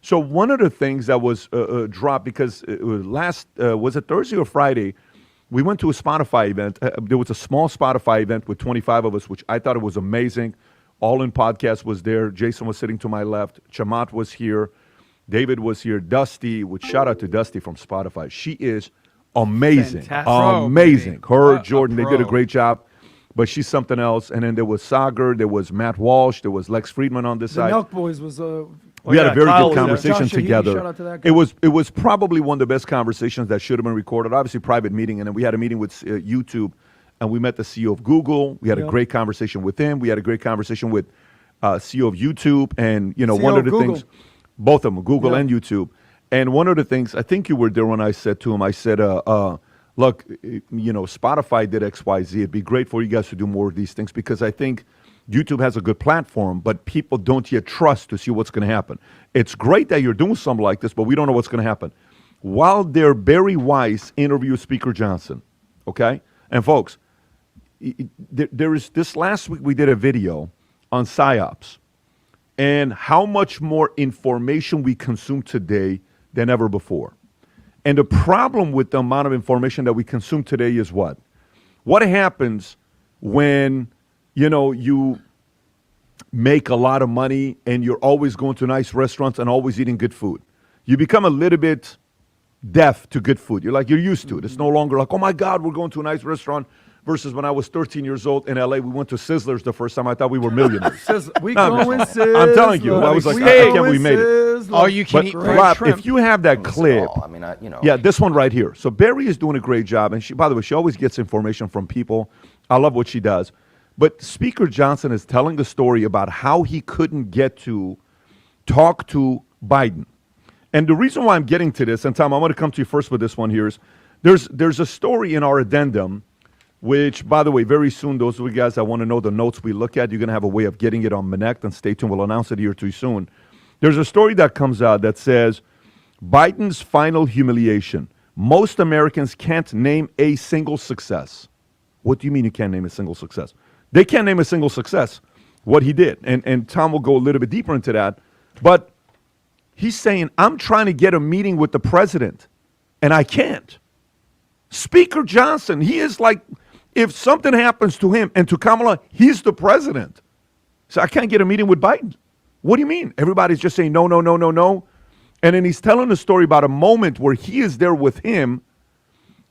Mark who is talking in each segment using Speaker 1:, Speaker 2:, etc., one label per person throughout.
Speaker 1: So one of the things that was dropped, because was it Thursday or Friday, we went to a Spotify event. There was a small Spotify event with 25 of us, which I thought it was amazing. All In Podcast was there. Jason was sitting to my left. Chamat was here. David was here. Dusty, which shout out to Dusty from Spotify. She is amazing.
Speaker 2: Fantastic.
Speaker 1: Amazing. Her, Jordan, they
Speaker 2: pro.
Speaker 1: did a great job. But she's something else. And then there was Sagar, there was Matt Walsh, there was Lex Friedman on this
Speaker 3: The
Speaker 1: side.
Speaker 3: Milk Boys was
Speaker 1: We had a very
Speaker 2: Kyle
Speaker 1: good
Speaker 2: was there.
Speaker 1: conversation
Speaker 3: Josh Shaheen,
Speaker 1: together.
Speaker 3: shout out to that guy.
Speaker 1: It was probably one of the best conversations that should have been recorded. Obviously, private meeting, and then we had a meeting with YouTube, and we met the CEO of Google. We had a great conversation with him. We had a great conversation with CEO of YouTube, and
Speaker 3: CEO
Speaker 1: one of the
Speaker 3: of Google.
Speaker 1: things, both of them, Google and YouTube. And one of the things, I think you were there when I said to him, I said, look, Spotify did X, Y, Z. It'd be great for you guys to do more of these things, because I think YouTube has a good platform, but people don't yet trust to see what's going to happen. It's great that you're doing something like this, but we don't know what's going to happen. While there, Barry Weiss interviewed Speaker Johnson, okay? And folks, there is this last week we did a video on PSYOPs and how much more information we consume today than ever before. And the problem with the amount of information that we consume today is what? What happens when, you make a lot of money and you're always going to nice restaurants and always eating good food? You become a little bit deaf to good food. You're used to it. It's no longer like, oh my God, we're going to a nice restaurant. Versus when I was 13 years old in LA, we went to Sizzlers the first time. I thought we were millionaires.
Speaker 3: We going Sizzlers.
Speaker 1: I'm telling you, I was like,
Speaker 3: we
Speaker 1: can't we made it?
Speaker 2: All you can
Speaker 1: But
Speaker 2: eat
Speaker 1: Rob,
Speaker 2: shrimp.
Speaker 1: if you have that clip,
Speaker 4: Small. I mean,
Speaker 1: yeah, this one right here. So Barry is doing a great job, and by the way, she always gets information from people. I love what she does. But Speaker Johnson is telling the story about how he couldn't get to talk to Biden. And the reason why I'm getting to this, and Tom, I'm going to come to you first with this one here, is there's a story in our addendum, which, by the way, very soon, those of you guys that want to know the notes we look at, you're going to have a way of getting it on Connect, and stay tuned. We'll announce it here too soon. There's a story that comes out that says, Biden's final humiliation. Most Americans can't name a single success. What do you mean you can't name a single success? They can't name a single success, what he did. And Tom will go a little bit deeper into that. But he's saying, I'm trying to get a meeting with the president, and I can't. Speaker Johnson, he is like, if something happens to him and to Kamala, he's the president. So I can't get a meeting with Biden. What do you mean? Everybody's just saying no, no, no, no, no. And then he's telling a story about a moment where he is there with him,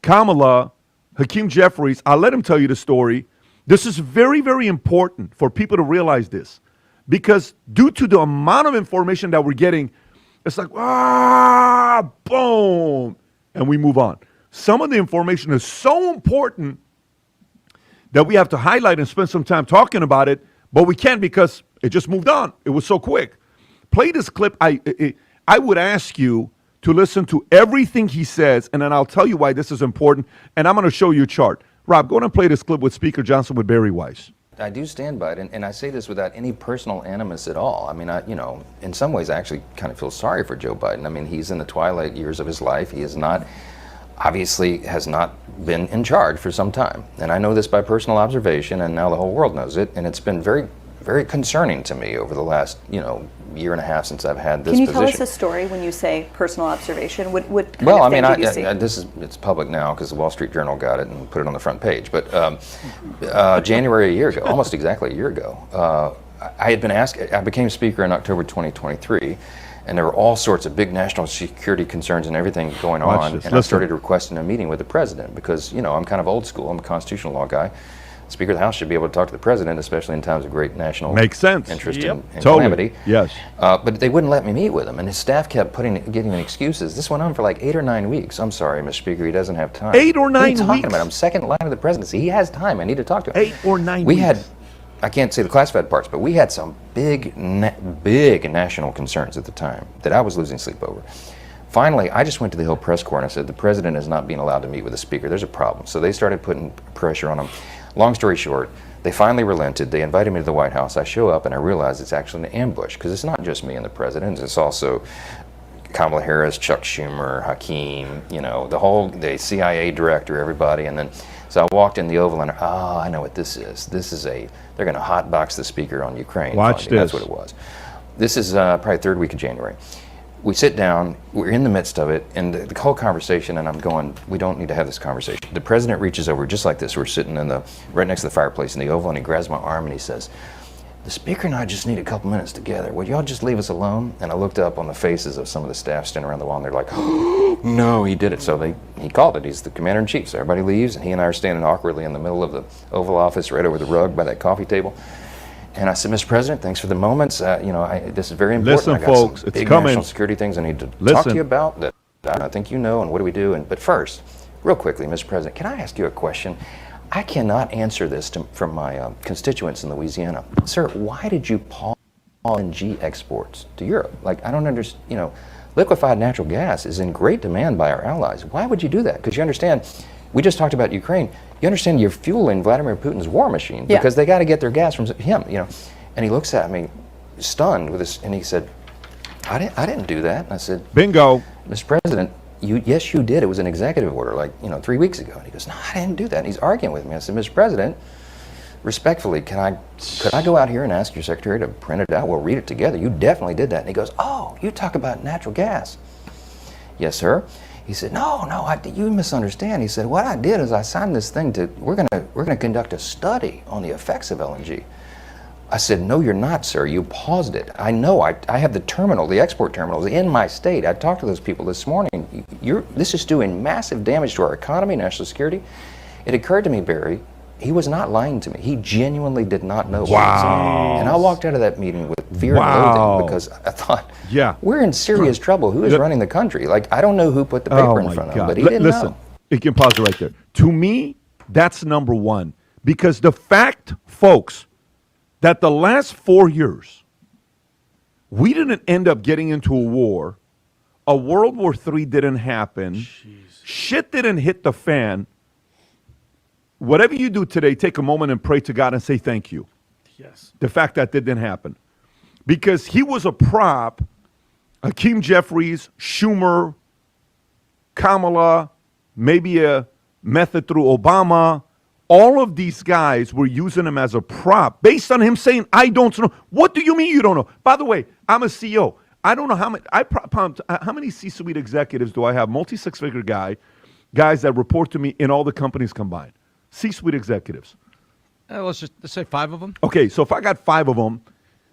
Speaker 1: Kamala, Hakeem Jeffries. I'll let him tell you the story. This is very, very important for people to realize this, because due to the amount of information that we're getting, it's like, boom, and we move on. Some of the information is so important that we have to highlight and spend some time talking about it, but we can't because it just moved on. It was so quick. Play this clip. I would ask you to listen to everything he says, and then I'll tell you why this is important, and I'm going to show you a chart. Rob, go ahead and play this clip with Speaker Johnson with Barry Weiss.
Speaker 4: I do stand by it, and I say this without any personal animus at all. I mean, in some ways, I actually kind of feel sorry for Joe Biden. I mean, he's in the twilight years of his life. He is not, obviously, has not been in charge for some time. And I know this by personal observation, and now the whole world knows it. And it's been very, very concerning to me over the last, year and a half since I've had this position.
Speaker 5: Can you tell us a story when you say personal observation? What kind
Speaker 4: well,
Speaker 5: of
Speaker 4: I
Speaker 5: thing
Speaker 4: mean,
Speaker 5: did you see?
Speaker 4: it's public now because the Wall Street Journal got it and put it on the front page. But January a year ago, almost exactly a year ago, I became Speaker in October 2023, and there were all sorts of big national security concerns and everything going on. And I started requesting a meeting with the president because, I'm kind of old school. I'm a constitutional law guy. Speaker of the House should be able to talk to the president, especially in times of great national interest and calamity.
Speaker 1: Yes.
Speaker 4: But they wouldn't let me meet with him, and his staff kept giving me excuses. This went on for like 8 or 9 weeks. I'm sorry, Mr. Speaker, he doesn't have time.
Speaker 1: 8 or 9 weeks?
Speaker 4: What are you talking about? I'm second in line of the presidency. He has time. I need to talk to him.
Speaker 1: 8 or 9
Speaker 4: we
Speaker 1: weeks.
Speaker 4: had, I can't say the classified parts, but we had some big national concerns at the time that I was losing sleep over. Finally, I just went to the Hill press corps and I said, the president is not being allowed to meet with the speaker. There's a problem. So they started putting pressure on him. Long story short, they finally relented. They invited me to the White House. I show up and I realize it's actually an ambush because it's not just me and the president. It's also Kamala Harris, Chuck Schumer, Hakeem, the CIA director, everybody. And then, so I walked in the Oval and, I know what this is. They're going to hotbox the speaker on Ukraine.
Speaker 1: Watch this.
Speaker 4: That's what it was. This is probably third week of January. we sit down, we're in the midst of it, and the whole conversation, and I'm going, we don't need to have this conversation. The president reaches over just like this. We're sitting right next to the fireplace in the Oval, and he grabs my arm and he says, "The speaker and I just need a couple minutes together. Would y'all just leave us alone?" And I looked up on the faces of some of the staff standing around the wall, and they're like, "Oh, no, he did it." So he called it. He's the commander-in-chief. So everybody leaves, and he and I are standing awkwardly in the middle of the Oval Office, right over the rug by that coffee table. And I said, "Mr. President, thanks for the moments. This is very important.
Speaker 1: Listen,
Speaker 4: I got
Speaker 1: folks,
Speaker 4: some
Speaker 1: it's
Speaker 4: big
Speaker 1: coming.
Speaker 4: national security things I need to talk
Speaker 1: Listen.
Speaker 4: to you about that I think you know, and what do we do? But first, real quickly, Mr. President, can I ask you a question? I cannot answer this from my constituents in Louisiana. Sir, why did you pause LNG exports to Europe? Like, I don't understand, liquefied natural gas is in great demand by our allies. Why would you do that? Because you understand, we just talked about Ukraine. You understand you're fueling Vladimir Putin's war machine because they got to get their gas from him, And he looks at me stunned with this, and he said, I didn't do that. And I said,
Speaker 1: Bingo.
Speaker 4: Mr. President, yes, you did. It was an executive order 3 weeks ago. And he goes, "No, I didn't do that." And he's arguing with me. I said, "Mr. President, respectfully, could I go out here and ask your secretary to print it out? We'll read it together. You definitely did that." And he goes, "Oh, you talk about natural gas." "Yes, sir." He said, No, you misunderstand. He said, "What I did is I signed this thing we're gonna conduct a study on the effects of LNG." I said, "No, you're not, sir. You paused it. I know. I have the export terminals in my state. I talked to those people this morning. This is doing massive damage to our economy, national security." It occurred to me, Barry, he was not lying to me. He genuinely did not know what he was saying. And I walked out of that meeting with fear and loathing because I thought, we're in serious trouble. Who is running the country? I don't know who put the paper in front of him, but he didn't know.
Speaker 1: You can pause it right there. To me, that's number one. Because the fact, folks, that the last 4 years, we didn't end up getting into a war. A World War III didn't happen. Jeez. Shit didn't hit the fan. Whatever you do today, take a moment and pray to God and say thank you.
Speaker 2: Yes.
Speaker 1: The fact that didn't happen. Because he was a prop, Hakeem Jeffries, Schumer, Kamala, maybe a method through Obama. All of these guys were using him as a prop based on him saying, "I don't know." What do you mean you don't know? By the way, I'm a CEO. I don't know how many C-suite executives do I have, multi-six-figure guys that report to me in all the companies combined. C-suite executives.
Speaker 2: Let's say 5 of them.
Speaker 1: Okay, so if I got 5 of them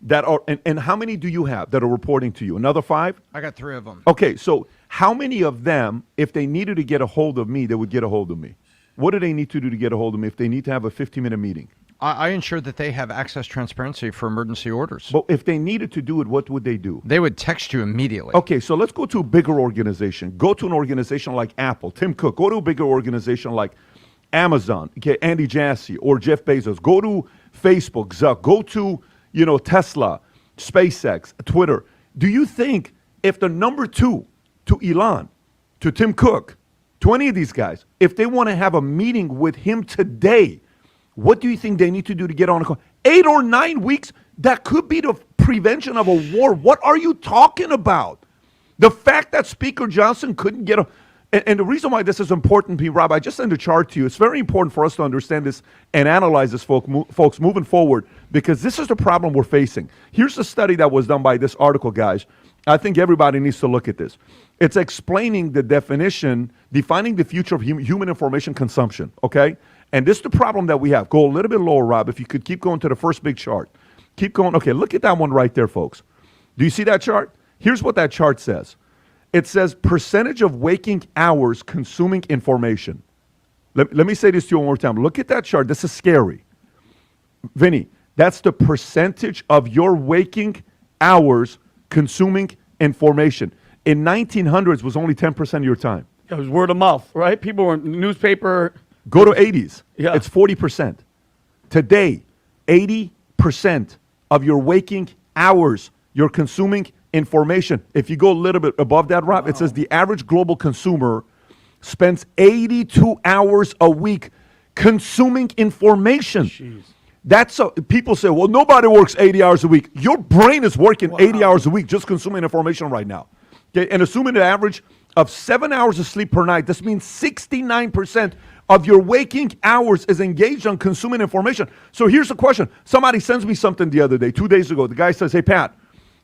Speaker 1: that are, and how many do you have that are reporting to you? Another 5?
Speaker 2: I got 3 of them.
Speaker 1: Okay, so how many of them, if they needed to get a hold of me, they would get a hold of me? What do they need to do to get a hold of me if they need to have a 15-minute meeting?
Speaker 2: I ensure that they have access transparency for emergency orders.
Speaker 1: But if they needed to do it, what would they do?
Speaker 2: They would text you immediately.
Speaker 1: Okay, so let's go to a bigger organization. Go to an organization like Apple, Tim Cook. Go to a bigger organization like Amazon, okay, Andy Jassy or Jeff Bezos. Go to Facebook, Zuck. Go to, Tesla, SpaceX, Twitter. Do you think if the number 2 to Elon, to Tim Cook, to any of these guys, if they want to have a meeting with him today, what do you think they need to do to get on a call? 8 or 9 weeks? That could be the prevention of a war. What are you talking about? The fact that Speaker Johnson couldn't get a... And the reason why this is important, P. Rob, I just sent a chart to you. It's very important for us to understand this and analyze this, folks, moving forward, because this is the problem we're facing. Here's the study that was done by this article, guys. I think everybody needs to look at this. It's explaining the defining the future of human information consumption, okay? And this is the problem that we have. Go a little bit lower, Rob, if you could keep going to the first big chart. Keep going. Okay, look at that one right there, folks. Do you see that chart? Here's what that chart says. It says percentage of waking hours consuming information. Let me say this to you one more time. Look at that chart. This is scary. Vinny, that's the percentage of your waking hours consuming information. In 1900s was only 10% of your time.
Speaker 3: It was word of mouth, right? People were in the newspaper.
Speaker 1: Go to 80s.
Speaker 3: Yeah.
Speaker 1: It's 40%. Today, 80% of your waking hours, you're consuming information. If you go a little bit above that, Rob, It says the average global consumer spends 82 hours a week consuming information.
Speaker 3: Jeez.
Speaker 1: That's people say, well, nobody works 80 hours a week. Your brain is working 80 hours a week just consuming information right now. Okay, and assuming an average of 7 hours of sleep per night, this means 69% of your waking hours is engaged on consuming information. So here's the question. Somebody sends me something the other day, 2 days ago. The guy says, hey, Pat,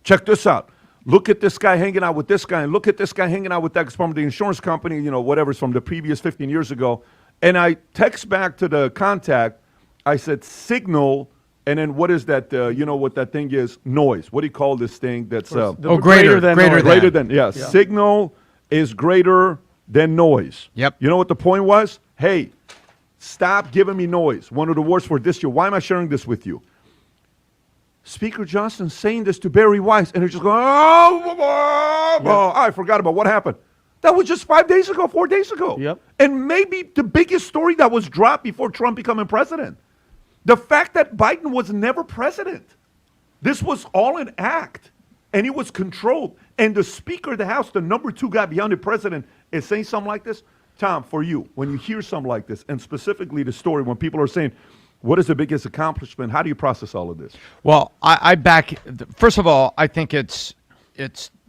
Speaker 1: check this out. look at this guy hanging out with this guy, and look at this guy hanging out with that guy from the insurance company, whatever's from the previous 15 years ago. And I text back to the contact, I said, signal, and then what is that, what that thing is? Noise. What do you call this thing that's...
Speaker 2: greater than.
Speaker 1: Greater than, yeah. Signal is greater than noise.
Speaker 2: Yep.
Speaker 1: You know what the point was? Hey, stop giving me noise. One of the words for this year. Why am I sharing this with you? Speaker Johnson saying this to Barry Weiss, and he's just going, I forgot about what happened. That was just 4 days ago.
Speaker 3: Yep.
Speaker 1: And maybe the biggest story that was dropped before Trump becoming president. The fact that Biden was never president. This was all an act, and he was controlled. And the Speaker of the House, the number 2 guy beyond the president, is saying something like this. Tom, for you, when you hear something like this, and specifically the story, when people are saying, what is the biggest accomplishment? How do you process all of this?
Speaker 2: Well, first of all, I think it's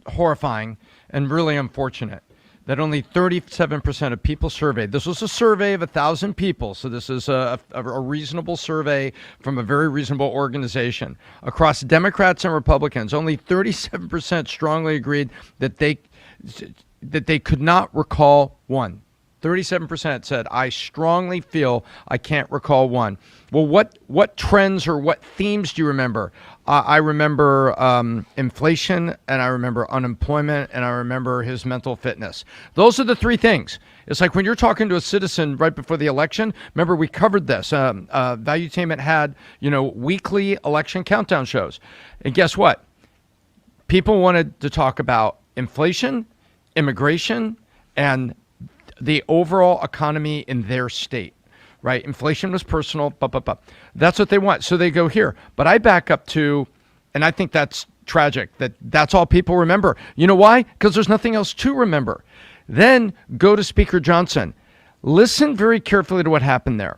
Speaker 2: horrifying and really unfortunate that only 37% of people surveyed. This was a survey of 1,000 people, so this is a reasonable survey from a very reasonable organization. Across Democrats and Republicans, only 37% strongly agreed that they could not recall one. 37% said, I strongly feel I can't recall one. Well, what trends or what themes do you remember? I remember inflation, and I remember unemployment, and I remember his mental fitness. Those are the 3 things. It's like when you're talking to a citizen right before the election. Remember, we covered this. Valuetainment had, weekly election countdown shows. And guess what? People wanted to talk about inflation, immigration, and the overall economy in their state, right? Inflation was personal, That's what they want. So they go here. But I back up to, and I think that's tragic, that's all people remember. You know why? Because there's nothing else to remember. Then go to Speaker Johnson. Listen very carefully to what happened there.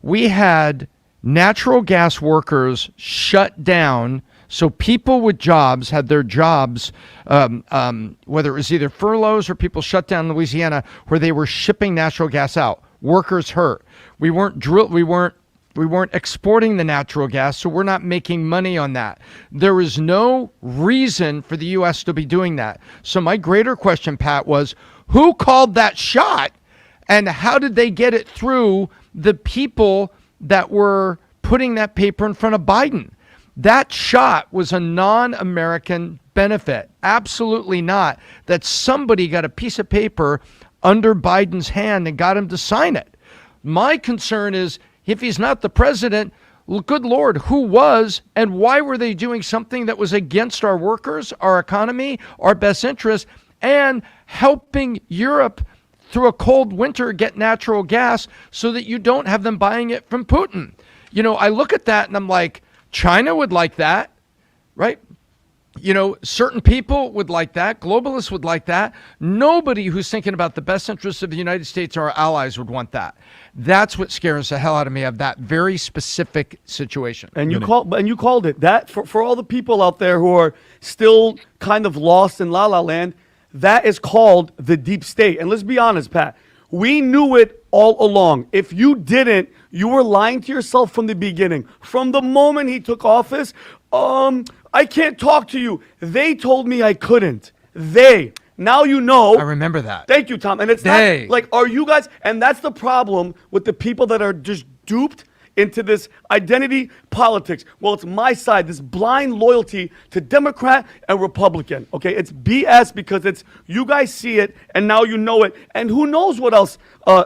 Speaker 2: We had natural gas workers shut down. So people with jobs had their jobs, whether it was either furloughs or people shut down in Louisiana, where they were shipping natural gas out. Workers hurt. We weren't exporting the natural gas, so we're not making money on that. There is no reason for the U.S. to be doing that. So my greater question, Pat, was who called that shot, and how did they get it through the people that were putting that paper in front of Biden? That shot was a non-American benefit. Absolutely not. That somebody got a piece of paper under Biden's hand and got him to sign it. My concern is if he's not the president, good Lord, who was, and why were they doing something that was against our workers, our economy, our best interest, and helping Europe through a cold winter get natural gas so that you don't have them buying it from Putin? I look at that and I'm like, China would like that, right? Certain people would like that. Globalists would like that. Nobody who's thinking about the best interests of the United States or our allies would want that. That's what scares the hell out of me of that very specific situation.
Speaker 3: And you called it that for all the people out there who are still kind of lost in la la land. That is called the deep state. And let's be honest, Pat. We knew it all along. If you didn't, you were lying to yourself from the beginning. From the moment he took office, I can't talk to you. They told me I couldn't. Now you know.
Speaker 2: I remember that.
Speaker 3: Thank you, Tom. And it's not like, are you guys, and that's the problem with the people that are just duped into this identity politics. Well, it's my side, this blind loyalty to Democrat and Republican. Okay, it's BS because it's you guys see it and now you know it. And who knows what else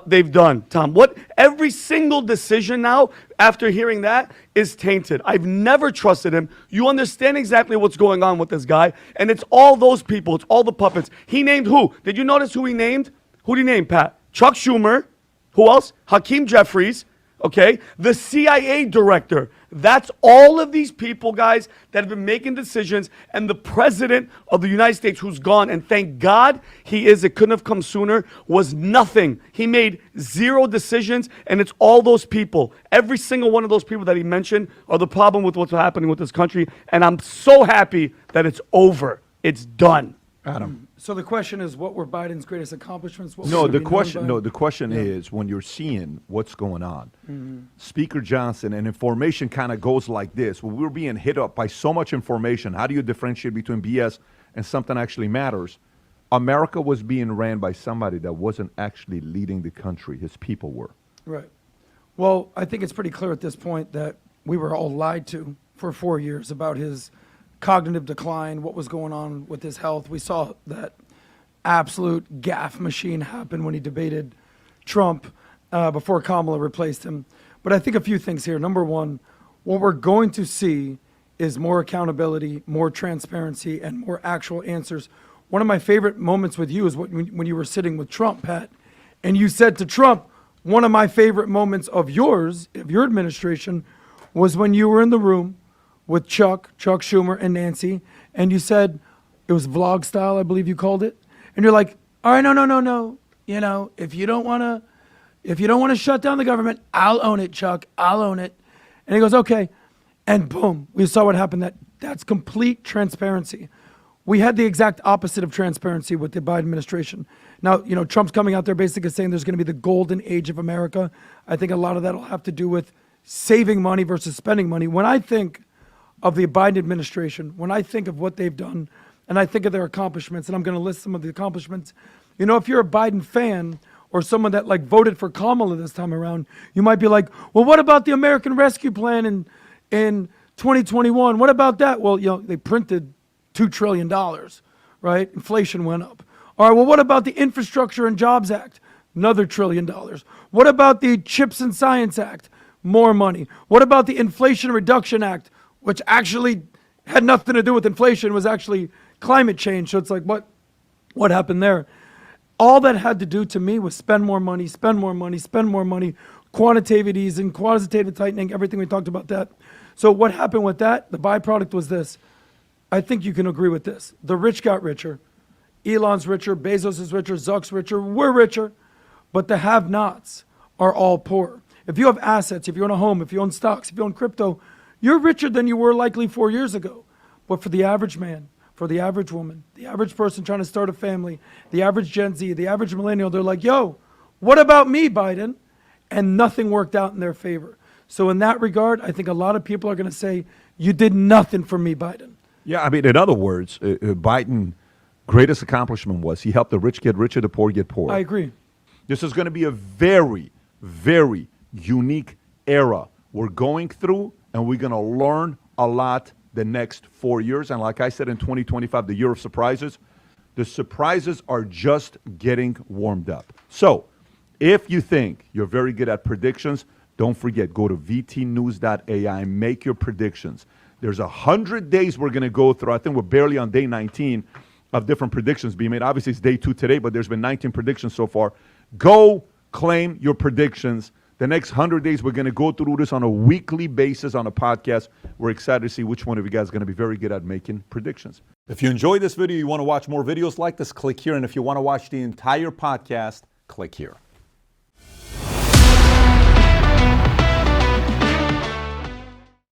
Speaker 3: they've done, Tom? Every single decision now after hearing that is tainted. I've never trusted him. You understand exactly what's going on with this guy. And it's all those people. It's all the puppets. He named who? Did you notice who he named? Who did he name, Pat? Chuck Schumer. Who else? Hakeem Jeffries. Okay, the CIA director. That's all of these people, guys, that have been making decisions. And the president of the United States, who's gone, and thank God he is, it couldn't have come sooner, was nothing. He made 0 decisions, and it's all those people. Every single one of those people that he mentioned are the problem with what's happening with this country. And I'm so happy that it's over. It's done.
Speaker 1: Adam.
Speaker 6: So the question is, what were Biden's greatest accomplishments?
Speaker 1: The question is, when you're seeing what's going on, Speaker Johnson, and information kind of goes like this. Well, we're being hit up by so much information. How do you differentiate between BS and something actually matters, America was being ran by somebody that wasn't actually leading the country. His people were.
Speaker 6: Right. Well, I think it's pretty clear at this point that we were all lied to for 4 years about his cognitive decline, what was going on with his health. We saw that absolute gaffe machine happen when he debated Trump before Kamala replaced him. But I think a few things here. Number one, what we're going to see is more accountability, more transparency, and more actual answers. One of my favorite moments with you is when you were sitting with Trump, Pat, and you said to Trump, one of my favorite moments of yours, of your administration, was when you were in the room with Chuck Schumer, and Nancy, and you said, it was vlog style, I believe you called it, and you're like, all right, no. You know, if you don't want to shut down the government, I'll own it, Chuck. I'll own it. And he goes, okay. And boom, we saw what happened. That's complete transparency. We had the exact opposite of transparency with the Biden administration. Now, you know, Trump's coming out there basically saying there's going to be the golden age of America. I think a lot of that will have to do with saving money versus spending money. When I think of the Biden administration, when I think of what they've done, and I think of their accomplishments, and I'm going to list some of the accomplishments. You know, if you're a Biden fan or someone that like voted for Kamala this time around, you might be like, well, what about the American Rescue Plan in 2021? What about that? Well, you know, they printed $2 trillion, right? Inflation went up. All right, well, what about the Infrastructure and Jobs Act? Another $1 trillion. What about the Chips and Science Act? More money. What about the Inflation Reduction Act, which actually had nothing to do with inflation, was actually climate change? So it's like, what happened there? All that had to do to me was spend more money, quantitative easing, quantitative tightening, everything we talked about that. So what happened with that? The byproduct was this. I think you can agree with this. The rich got richer. Elon's richer, Bezos is richer, Zuck's richer, we're richer, but the have-nots are all poor. If you have assets, if you own a home, if you own stocks, if you own crypto, you're richer than you were likely 4 years ago. But for the average man, for the average woman, the average person trying to start a family, the average Gen Z, the average millennial, they're like, yo, what about me, Biden? And nothing worked out in their favor. So in that regard, I think a lot of people are going to say, you did nothing for me, Biden.
Speaker 1: Yeah, I mean, in other words, Biden's greatest accomplishment was he helped the rich get richer, the poor get poorer.
Speaker 6: I agree.
Speaker 1: This is going to be a very, very unique era we're going through, and we're going to learn a lot the next 4 years. And like I said, in 2025, the year of surprises, the surprises are just getting warmed up. So if you think you're very good at predictions, don't forget, go to vtnews.ai, make your predictions. There's 100 days we're going to go through. I think we're barely on day 19 of different predictions being made. Obviously, it's day 2 today, but there's been 19 predictions so far. Go claim your predictions. The next 100 days, we're going to go through this on a weekly basis on a podcast. We're excited to see which one of you guys is going to be very good at making predictions. If you enjoyed this video, you want to watch more videos like this, click here. And if you want to watch the entire podcast, click here.